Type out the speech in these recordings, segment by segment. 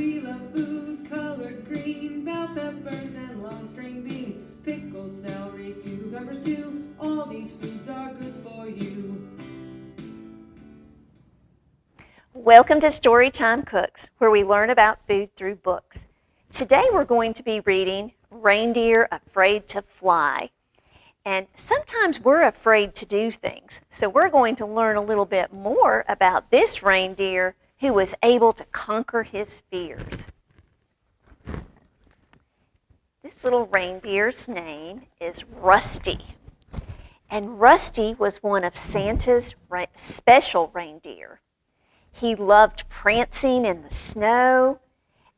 we love food, colored green, bell peppers and long string beans, pickles, celery, cucumbers too. All these foods are good for you. Welcome to Storytime Cooks, where we learn about food through books. Today we're going to be reading Reindeer Afraid to Fly. And sometimes we're afraid to do things, so we're going to learn a little bit more about this reindeer who was able to conquer his fears. This little reindeer's name is Rusty. And Rusty was one of Santa's special reindeer. He loved prancing in the snow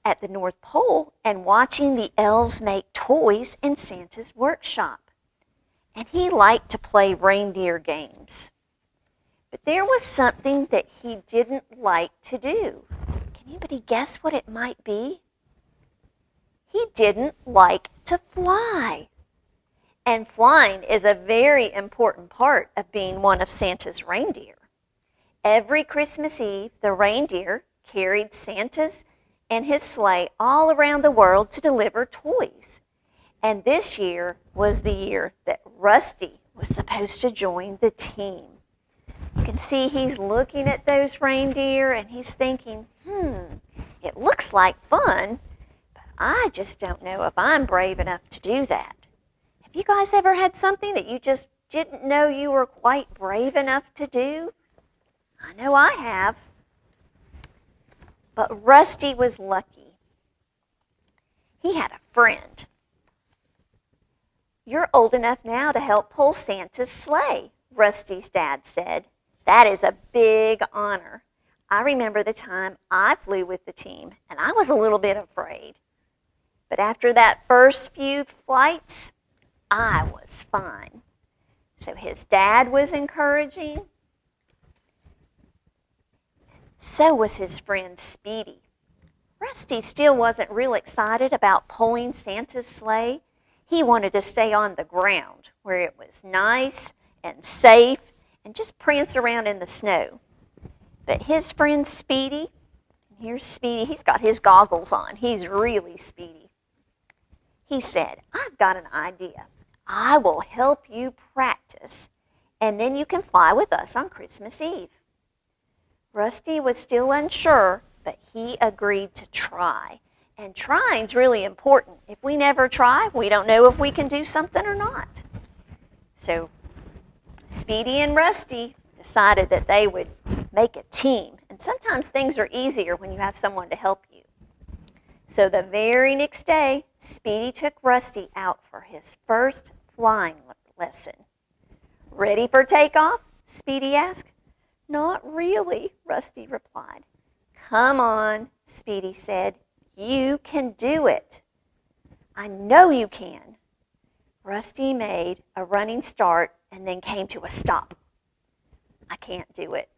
at the North Pole and watching the elves make toys in Santa's workshop. And he liked to play reindeer games. But there was something that he didn't like to do. Can anybody guess what it might be? He didn't like to fly. And flying is a very important part of being one of Santa's reindeer. Every Christmas Eve, the reindeer carried Santa's and his sleigh all around the world to deliver toys. And this year was the year that Rusty was supposed to join the team. You can see he's looking at those reindeer and he's thinking, it looks like fun, but I just don't know if I'm brave enough to do that. Have you guys ever had something that you just didn't know you were quite brave enough to do? I know I have. But Rusty was lucky. He had a friend. You're old enough now to help pull Santa's sleigh, Rusty's dad said. That is a big honor. I remember the time I flew with the team, and I was a little bit afraid. But after that first few flights, I was fine. So his dad was encouraging. So was his friend Speedy. Rusty still wasn't real excited about pulling Santa's sleigh. He wanted to stay on the ground where it was nice and safe and just prance around in the snow. But his friend Speedy, here's Speedy, he's got his goggles on. He's really speedy. He said, I've got an idea. I will help you practice, and then you can fly with us on Christmas Eve. Rusty was still unsure, but he agreed to try. And trying's really important. If we never try, we don't know if we can do something or not. So Speedy and Rusty decided that they would make a team. And sometimes things are easier when you have someone to help you. So the very next day, Speedy took Rusty out for his first flying lesson. Ready for takeoff? Speedy asked. Not really, Rusty replied. Come on, Speedy said. You can do it. I know you can. Rusty made a running start and then came to a stop. I can't do it,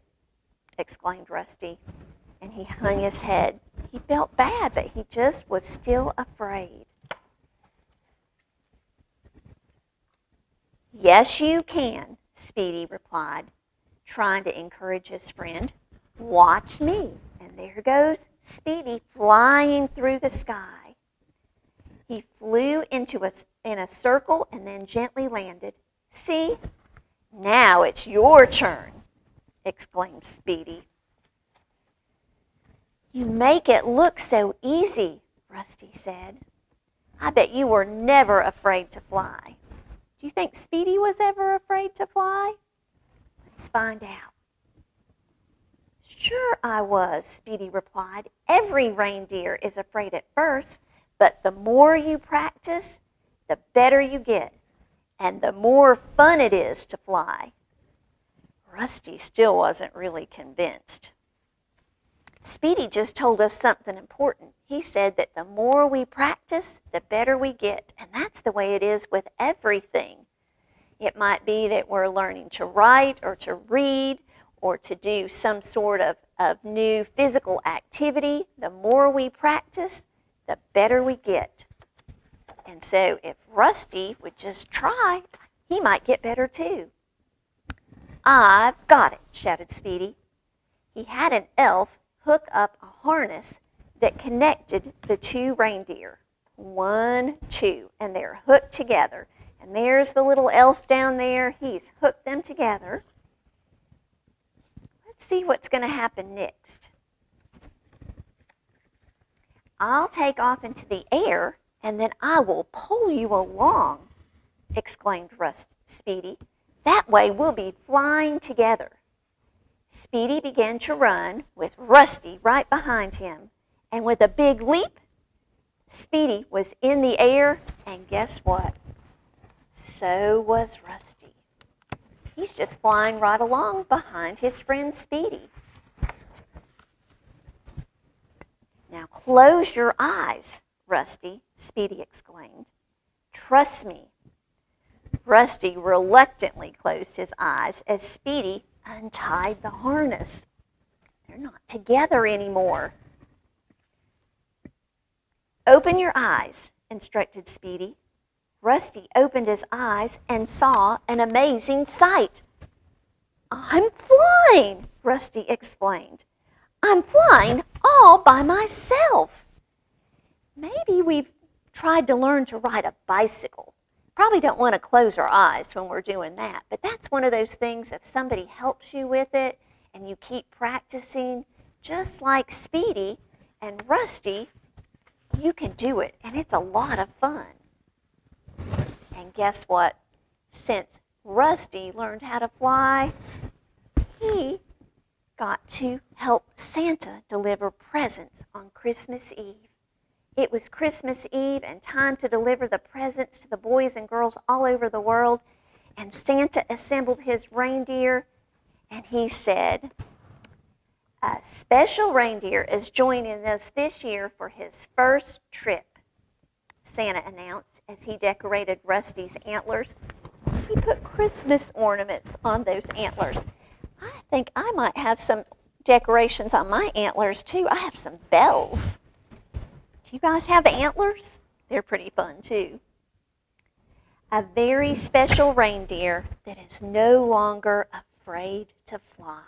exclaimed Rusty, and he hung his head. He felt bad, but he just was still afraid. Yes, you can, Speedy replied, trying to encourage his friend. Watch me. And there goes Speedy flying through the sky. He flew in a circle and then gently landed. See? Now it's your turn, exclaimed Speedy. You make it look so easy, Rusty said. I bet you were never afraid to fly. Do you think Speedy was ever afraid to fly? Let's find out. Sure I was, Speedy replied. Every reindeer is afraid at first, but the more you practice, the better you get, and the more fun it is to fly. Rusty still wasn't really convinced. Speedy just told us something important. He said that the more we practice, the better we get, and that's the way it is with everything. It might be that we're learning to write or to read or to do some sort of new physical activity. The more we practice, the better we get. And so if Rusty would just try, he might get better too. I've got it, shouted Speedy. He had an elf hook up a harness that connected the two reindeer. 1, 2, and they're hooked together. And there's the little elf down there. He's hooked them together. Let's see what's going to happen next. I'll take off into the air, and then I will pull you along, exclaimed Speedy. That way we'll be flying together. Speedy began to run with Rusty right behind him, and with a big leap, Speedy was in the air, and guess what? So was Rusty. He's just flying right along behind his friend Speedy. Now close your eyes, Rusty, Speedy exclaimed. Trust me. Rusty reluctantly closed his eyes as Speedy untied the harness. They're not together anymore. Open your eyes, instructed Speedy. Rusty opened his eyes and saw an amazing sight. I'm flying, Rusty explained. I'm flying all by myself. Maybe we've tried to learn to ride a bicycle. Probably don't want to close our eyes when we're doing that, but that's one of those things, if somebody helps you with it and you keep practicing, just like Speedy and Rusty, you can do it, and it's a lot of fun. And guess what? Since Rusty learned how to fly, he got to help Santa deliver presents on Christmas Eve. It was Christmas Eve and time to deliver the presents to the boys and girls all over the world. And Santa assembled his reindeer, and he said, a special reindeer is joining us this year for his first trip, Santa announced as he decorated Rusty's antlers. He put Christmas ornaments on those antlers. I think I might have some decorations on my antlers too. I have some bells. Do you guys have antlers? They're pretty fun too. A very special reindeer that is no longer afraid to fly.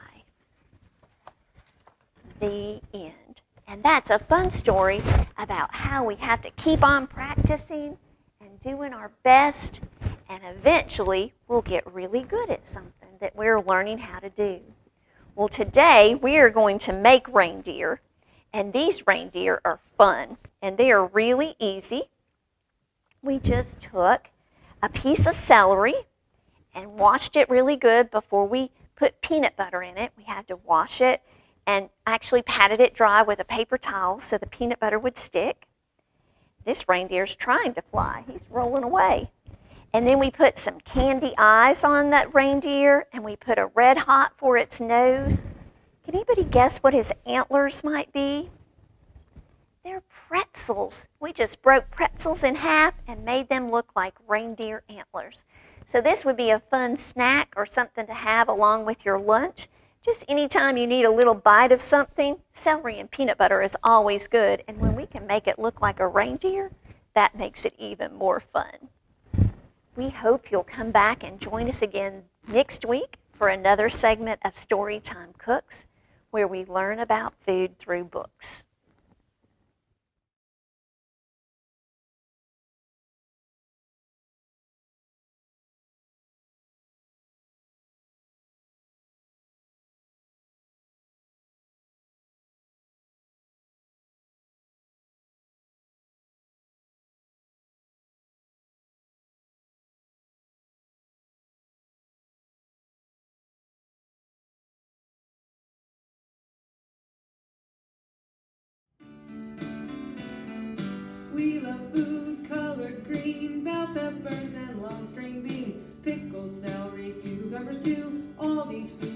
The end. And that's a fun story about how we have to keep on practicing and doing our best, and eventually we'll get really good at something that we're learning how to do. Well, today we are going to make reindeer, and these reindeer are fun, and they are really easy. We just took a piece of celery and washed it really good before we put peanut butter in it. We had to wash it and actually patted it dry with a paper towel so the peanut butter would stick. This reindeer's trying to fly. He's rolling away. And then we put some candy eyes on that reindeer, and we put a red hot for its nose. Can anybody guess what his antlers might be? They're pretzels. We just broke pretzels in half and made them look like reindeer antlers. So this would be a fun snack or something to have along with your lunch. Just anytime you need a little bite of something, celery and peanut butter is always good. And when we can make it look like a reindeer, that makes it even more fun. We hope you'll come back and join us again next week for another segment of Storytime Cooks, where we learn about food through books. We love food colored green, bell peppers and long string beans, pickles, celery, cucumbers too. All these foods